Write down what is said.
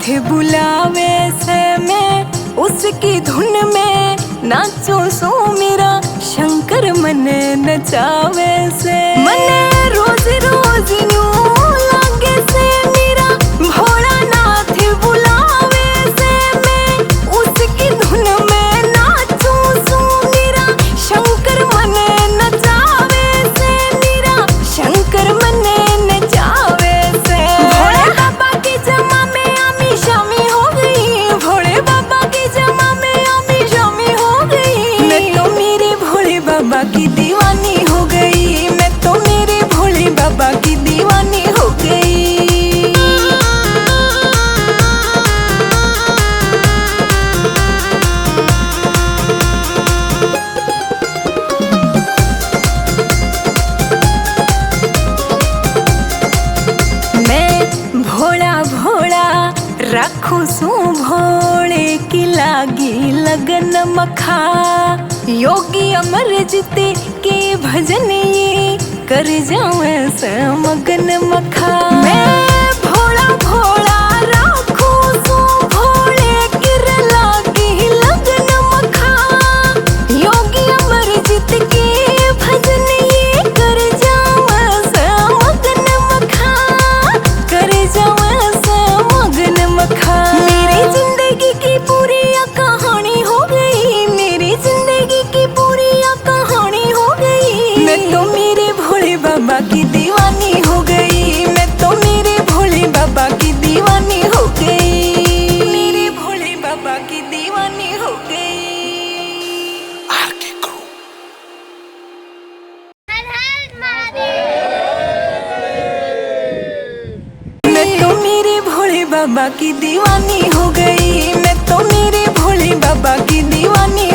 नाथ बुलावे से मैं उसकी धुन में नाचूं सो मेरा शंकर मन नचावे से मने रोज रोज न्यू लागे से मेरा भोला नाथ बुलावे से मैं उसकी धुन में नाचूं सो मेरा शंकर मन नचावे से मेरा शंकर मन नचावे से भोले बाबा की जमा में आमी शामी हो गई भोले बाबा की जमा में आमी शामी हो गई मैं तो मेरे भोले बाबा की दीवानी हो गई मैं तो मेरे भोले बाबा की दीवानी हो गई। मैं भोला भोला रखू सू भोले की लागी लगन मखा योगी अमर जिते के भजन ये कर जाऊं से मगन मखा मैं भोला भोला रखू सू भोले की लागी लगन मखा योगी अमर जित के भजन ये कर जाऊं से मगन मखा कर जाऊं से मगन मखा मेरी जिंदगी की पूरी कहानी हो गई मेरी जिंदगी की पूरी कहानी हो गई मैं तो मेरे भोले बाबा की दीवानी हो गई मैं तो मेरे भोले बाबा की दीवानी हो गई मेरे भोले बाबा की दीवानी हो गई। मैं तो मेरे भोले बाबा की दीवानी हो गई मैं तो मेरे भोले बाबा की दीवानी